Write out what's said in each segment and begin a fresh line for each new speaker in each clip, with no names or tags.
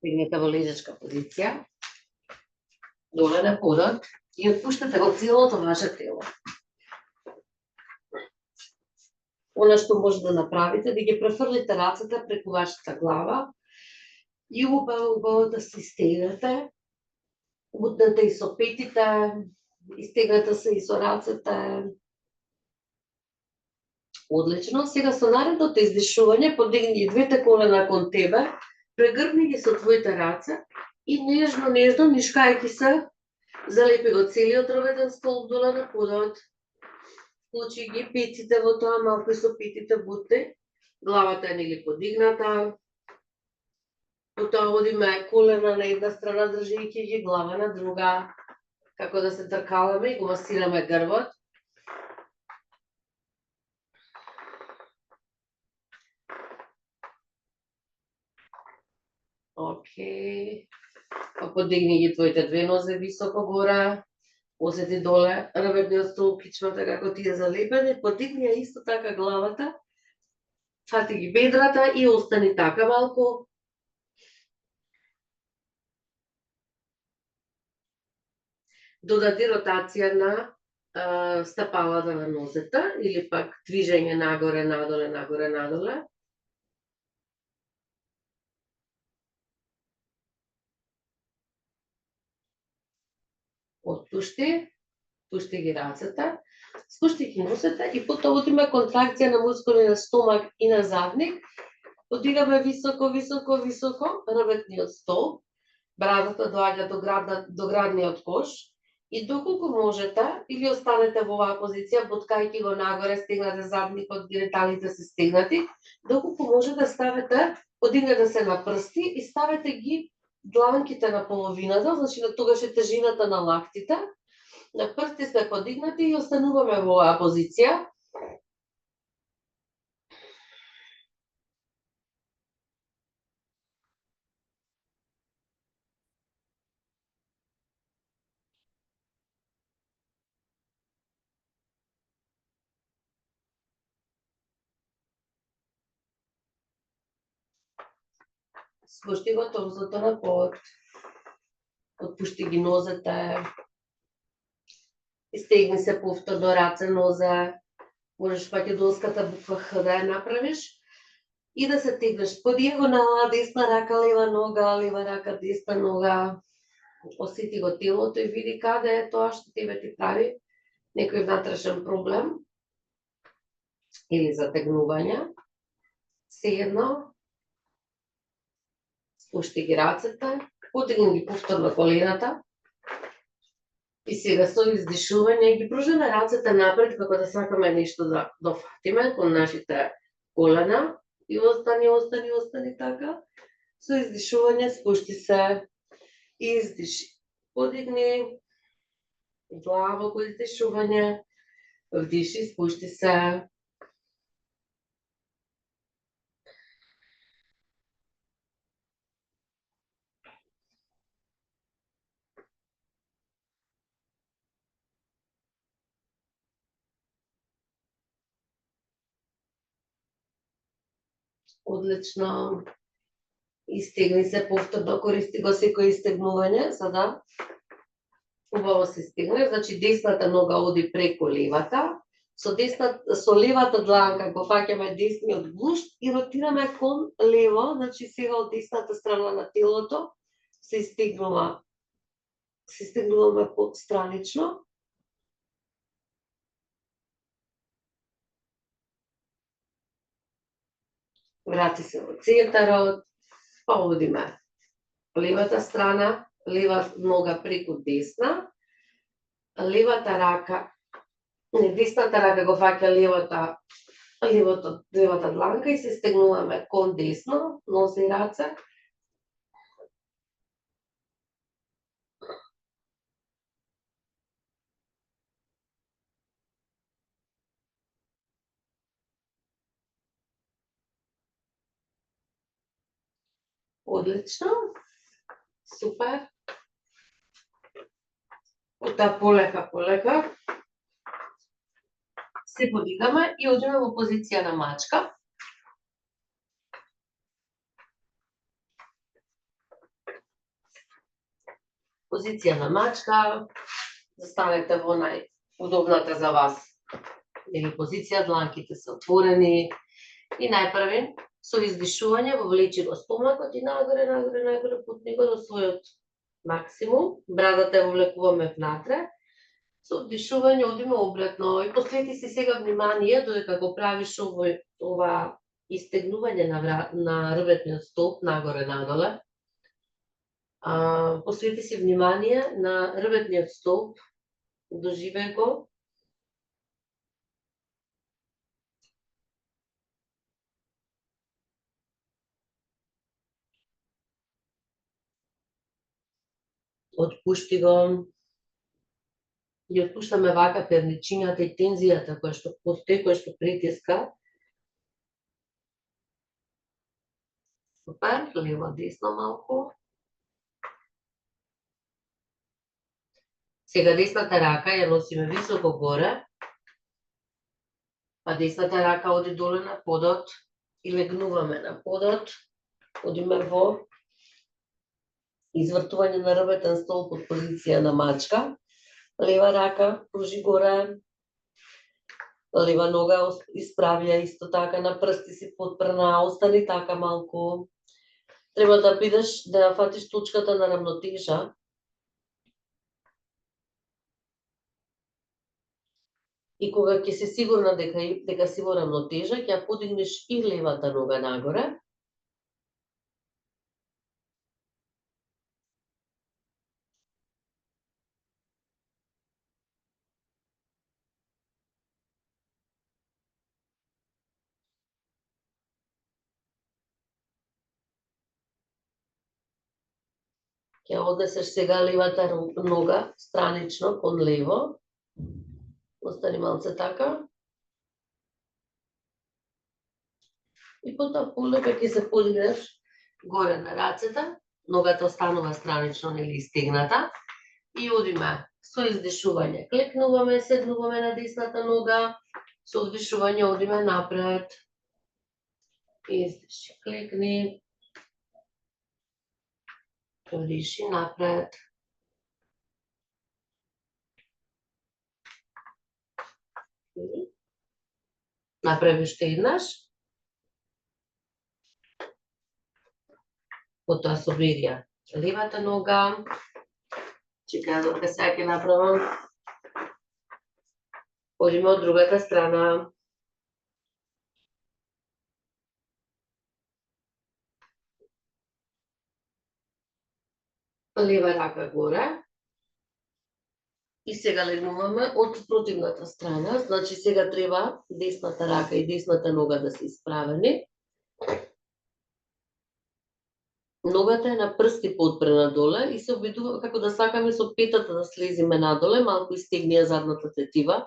Стегнете во лежачка позиција, доле на подот и отпуштате го целото ваше тело. Она што може да направите, да ги префрлите рацете преку вашата глава и убаво да се стегнете, утнете и со петите, истегнете се и со рацете. Одлично. Сега со наредното издишување подигни ги двете колена кон тебе, прегрбни ги со твоите раце и нежно, нишкајќи се, залепи го целиот дробетен столб доле на подот. Вклучи ги петите во тоа, малку и со петите бутни. Главата е нели подигната. Потоа одиме колена на една страна, држејќи ги, глава на друга, како да се тркаламе и го масираме грбот. Океј. Подигни ги твоите две нозе високо горе. Осети доле реберниот столб, кичмата како ти е залепен, подигни ја исто така главата, фати ги бедрата и остани така малку. Додади ротација на стапалата на нозете или пак движење нагоре, надоле, нагоре, надоле. Отпушти, пушти ги рацете, спушти ги носете и потоа одиме контракција на мускули на стомак и на задник. Подигаме високо, високо, високо ребетниот столб, брадата доаѓа до градниот кош и доколку можете, или останете во оваа позиција, буткајќи го нагоре, стегнате задникот, гениталите се стегнати, доколку можете ставете, подигнете се на прсти и ставете ги дланките на половината, значи на тогаш е тежината на лактите, на прсти сме подигнати и остануваме во оваа позиција. Спушти го торзото на под, отпушти ги нозете, истегни се повторно раце, нозе, можеш македонската буква Х да ја направиш и да се тегнеш по дијагонала, десна рака, лева нога, лева рака, десна нога. Осети го телото и види каде е тоа што тебе ти прави некој внатрешен проблем или затегнување. Сеедно, спушти ги рацете, подигни ги повторно колената и сега со издишување ги пружиме рацете напред како да сакаме нешто да дофатиме кон нашите колена и остани така. Со издишување спушти се, издиши, подигни, длабоко издишување, вдиши, спушти се. Одлично. Истегни се повторно, користи го секој истегнување, за да убаво се стегне. Значи десната нога оди преку левата, со левата дланка го фаќаме десниот глушт и ротираме кон лево, значи сега од десната страна на телото се истегнуваме странично. Врати се во центарот, па одиме левата страна, лева нога преку десна, левата рака, десната рака го фаќа левата дланка и се стегнуваме кон десно, нозе и раце. Одлично. Супер. Ота полека се подигаме и одиме во позиција на мачка. Позиција на мачка, застанете во најудобната за вас или позиција, дланките се отворени и најпрвен со издишување вовлечи го стомакот и нагоре под него до својот максимум, брадата ја вовлекуваме внатре, со вдишување одиме обратно и посвети си сега внимание додека го правиш ова истегнување на рбетниот столб нагоре надоле. Посвети си внимание на рбетниот столб, доживеј го. Отпушти го. И отпуштаме вака перничињата и тензијата која што постои, која што притиска. Супер, лево десно малку. Сега десната рака ја носиме високо горе, па десната рака оди доле на подот и легнуваме на подот. Одиме во извртување на рбетен столб од позиција на мачка. Лева рака пружи горе, лева нога исправја исто така, на прсти си подпрна, остани така малку. Треба да бидеш, да ја фатиш точката на рамнотежа. И кога ќе се сигурна дека си во рамнотежа, ќе ја подигнеш и левата нога нагоре. Ќе однесеш сега левата нога странично кон лево. Остани малце така. И потоа полека ќе се подигнеш горе на рацете, ногата останува странично нели истегната и одиме со издишување. Клекнуваме, седнуваме на десната нога, со оддишување одиме напред. Издиши, клекни. Одиши напред. Направи уште еднаш. Потоа соберија левата нога. Чекај додека сега ќе направам. Одиме од другата страна. Лева рака горе. И сега легнуваме од противната страна. Значи сега треба десната рака и десната нога да се исправени. Ногата е на прсти подпрена доле и се обидува како да сакаме со петата да слезиме надоле, малку истегни ја задната тетива.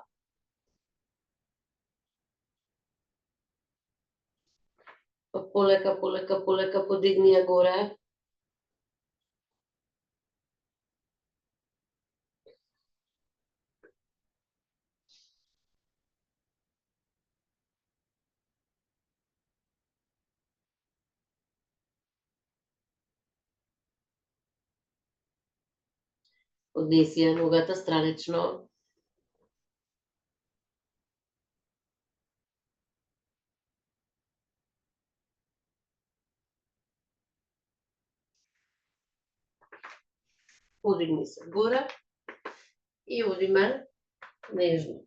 Полека подигни ја горе. Однеси ја ногата странично. Подигни се горе и одиме нежно.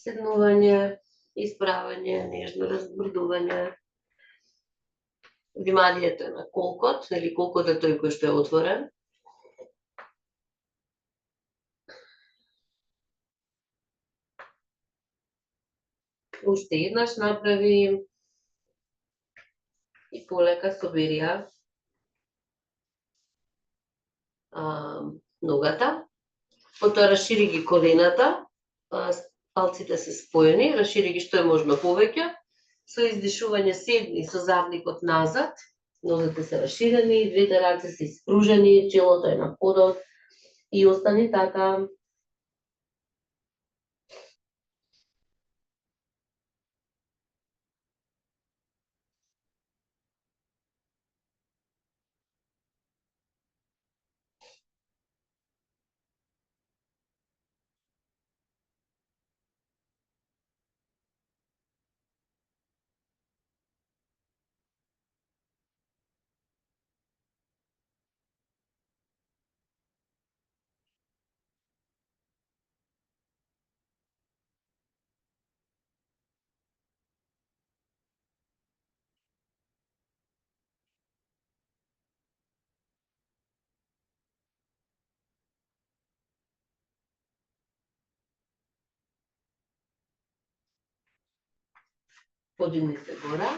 Седнување, исправање, нежно разбрдување. Вниманието е на колкот, или колкот е тој кој што е отворен. Уште еднаш направи и полека собери ја ногата. Потоа расшири ги колената, палците се споени, расшири ги што е можно повеќе. Со издишување седни со задникот назад, нозете се расширени, двете раце се испружени, челото е на подот и остани така. Подигни се гора.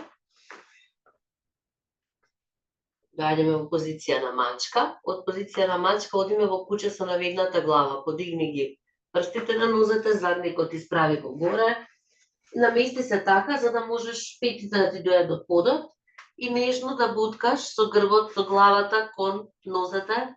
Доаѓаме во позиција на мачка. Од позиција на мачка одиме во куче со наведната глава. Подигни ги прстите на нозете, задникот исправи го горе. Намести се така, за да можеш петите да ти дојдат до подот и нежно да буткаш со грбот, со главата кон нозете.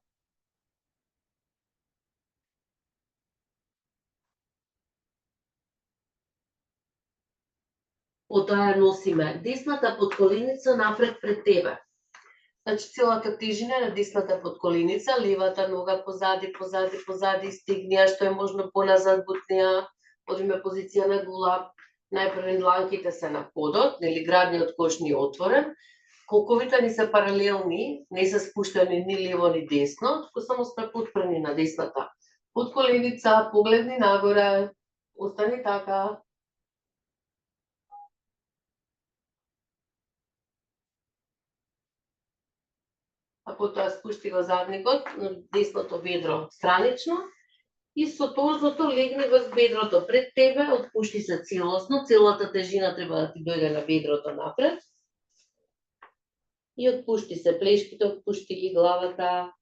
Потоа ја носиме десната подколеница напред пред тебе. Значи, целата тежина на десната подколеница, левата нога позади, стигни ја што е можно поназад бутнија, одиме позиција на гула, најпрвен дланките се на подот, нели градниот кош ни е отворен, колковите ни се паралелни, не се спуштени ни лево ни десно, туку само сме подпрени на десната подколеница, погледни нагоре, остани така. А потоа спушти го задникот на десното бедро странично и со торзото легни врз бедрото пред тебе, отпушти се целосно, целата тежина треба да ти дојде на бедрото напред. И отпушти се плешките, отпушти ги главата.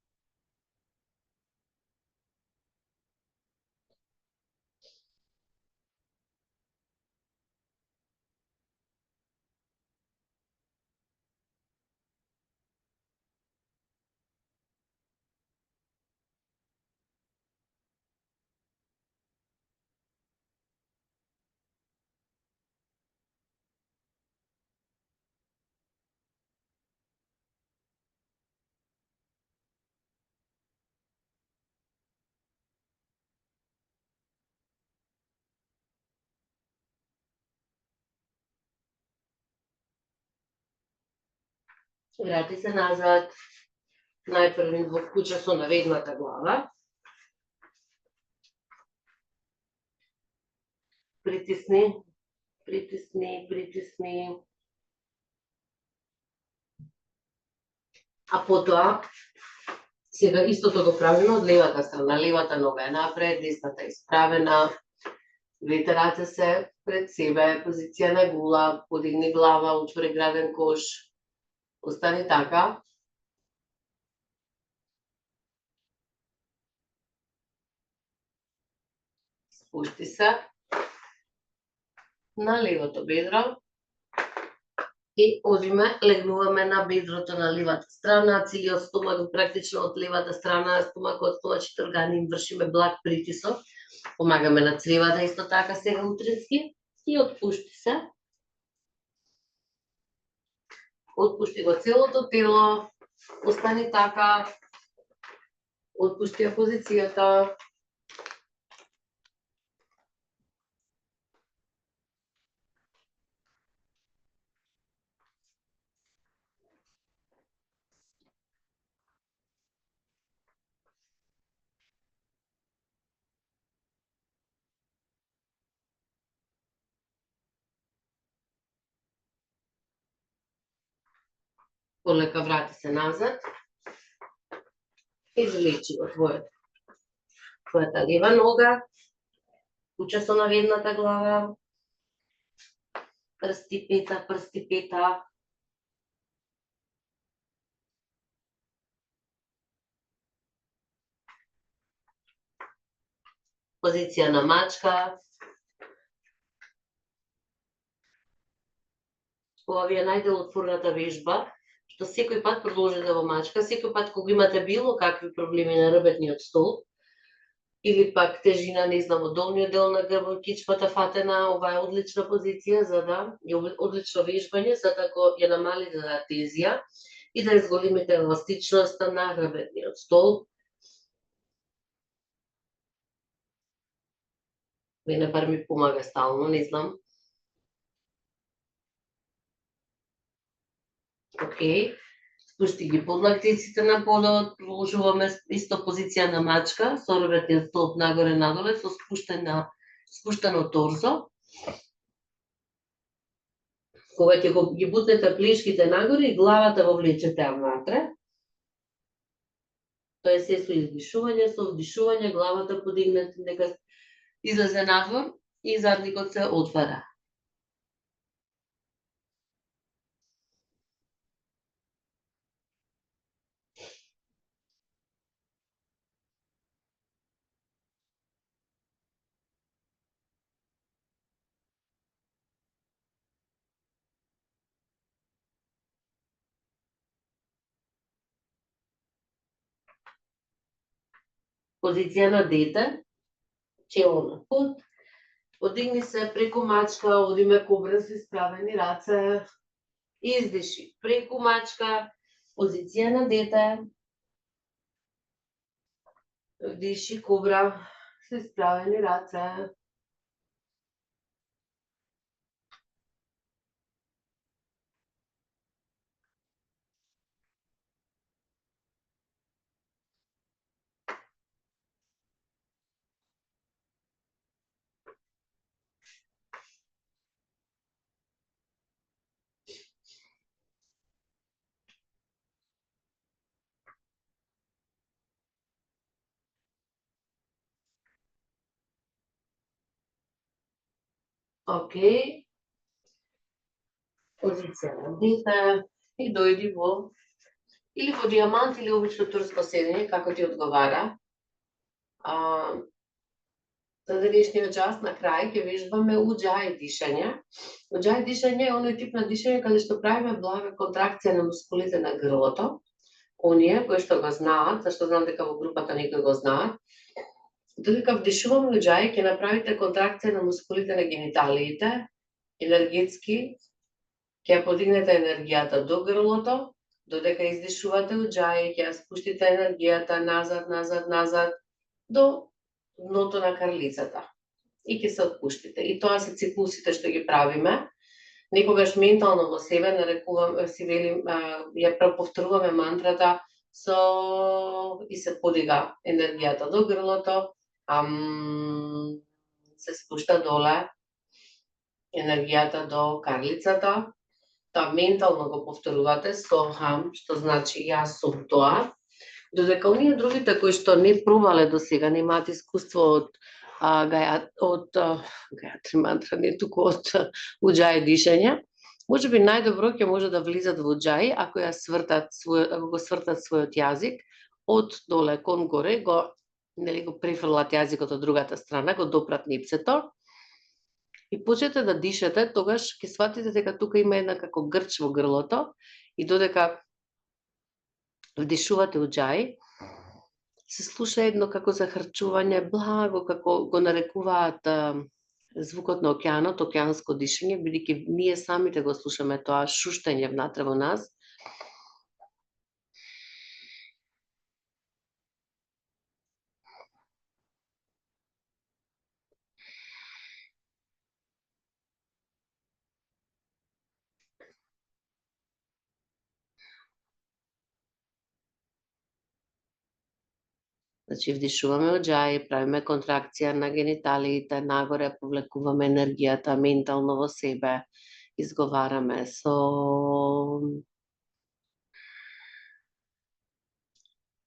Врати се назад, најпрвен во куче со наведната глава. Притисни, притисни, притисни. А потоа, сега истото го правиме од левата страна. Левата нога е напред, десната е исправена. Двете раце се пред себе, позиција на гула, подигни глава, отвори граден кош. Остани така. Спушти се на левото бедро и одиме, легнуваме на бедрото на левата страна, целиот стомак практично од левата страна, стомакот, стомачите органи им вршиме благ притисок. Помагаме на цревата исто така сега утрински и отпушти се. Отпушти го целото тело, остани така, отпушти ја позицијата. Полека врати се назад. Извлечи го твојата лева нога, куче со наведната глава, прсти пета. Позиција на мачка. Ова ви е најделотворната вежба, што секој пат продолжите во мачка, секој пат кога имате било какви проблеми на ребетниот столб, или пак тежина, не знам, од долниот дел на грбот, кичпата фатена, ова е одлична позиција за да одлично вежбање, за да го ја намалите тезија и да изголемите еластичноста на ребетниот столб. Мене бар ми помага стално, не знам. Океј. Спушти ги подлактиците на подот, продолжуваме исто позиција на мачка, со ребетниот столб нагоре-надоле, со спуштено торзо. Кога ќе ги бутнете плешките нагоре и главата го влечете внатре, тоа е се со издишување, со вдишување, главата подигнете, нека излезе надвор и задникот се отвара. позиција на дете, чело на под, подигни се преку мачка, одиме кобра со исправени раце, издиши преку мачка, позиција на дете, вдиши кобра со исправени раце, окей, позиција на дете и дојди во или во дијамант или обично турско седење, како ти одговара. За денешниот час на крај ќе вежбаме уџај дишање. Уџај дишање е оној тип на дишање каде што правиме блага контракција на мускулите на грлото. Оние кои што го знаат, зашто знам дека во групата некои го знаат, додека вдишуваме уџај, ќе направите контракција на мускулите на гениталиите, енергетски, ќе подигнете енергијата до грлото, додека издишувате уџај, ќе спуштите енергијата назад, до дното на карлицата. И ќе се отпуштите. И тоа се циклусите што ги правиме. Некогаш ментално во себе нарекувам, си велим, ја проповторуваме мантрата и се подига енергијата до грлото, се спушта доле енергијата до карлицата. Тоа ментално го повторувате со хам, што значи јас сум тоа. Додека оние другите кои што не пробале до сега, немаат искуство од гајатри мантра, не туку од уџај дишање, може би најдобро ќе може да влизат во уџај ако го свртат својот јазик од доле кон горе, го префрлат јазикот од другата страна, го допрат нипцето и почнете да дишате, тогаш ќе сватите дека тука има една како грч во грлото и додека вдишувате уџај, се слуша едно како захрчување, благо, како го нарекуваат звукот на океанот, океанско дишање, бидејќи ние самите го слушаме тоа шуштање внатре во нас. Значи, вдишуваме уџај, правиме контракција на гениталиите, нагоре повлекуваме енергијата ментално во себе, изговараме со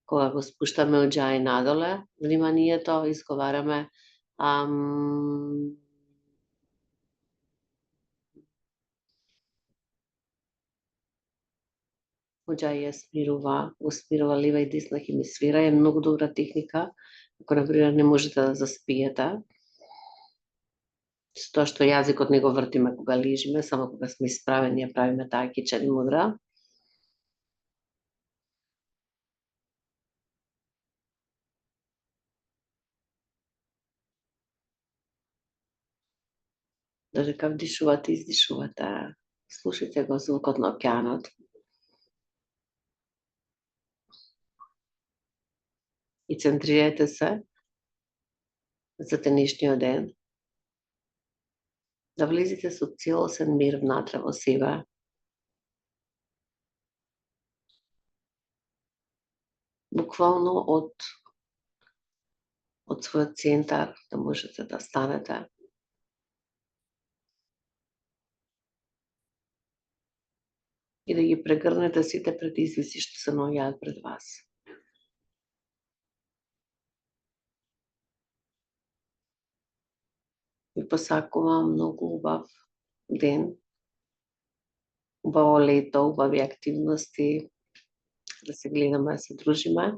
кога го спуштаме уџај надоле, вниманието, изговараме уџај ја смирува, го смирува лева и десна хемисфера, е многу добра техника, ако например не можете да заспиете. Со тоа што јазикот не го вртиме кога лежиме, само кога сме исправени ја правиме таа кичен мудра. Додека вдишувате, издишувате, слушате го звукот на океанот. И центрирате се за денешниот ден. Да влезете со целосен мир внатре во себе. Буквално од својот центар да можете да станете. И да ги прегрнете сите предизвици што се наоѓаат пред вас. Ви посакувам многу убав ден, убаво лето, убави активности, да се гледаме, да се дружиме.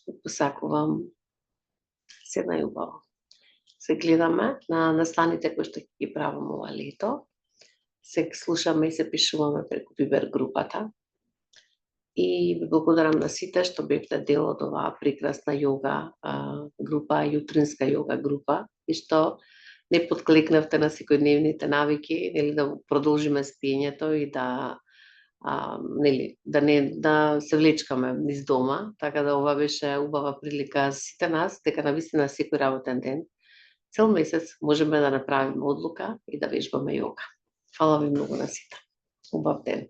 Ви посакувам се најубаво. Се гледаме на настаните кои што ги правам ова лето. Се слушаме и се пишуваме преку Viber групата. И ви благодарам на сите што бевте дел од оваа прекрасна јога група, јутринска јога група, и што не подклекнавте на секојдневните навики, нели, да продолжиме спиењето и да нели, да се влечкаме низ дома, така да ова беше убава прилика за сите нас, дека навистина секој работен ден, цел месец можеме да направиме одлука и да вежбаме јога. Фала ви многу на сите. Убав ден.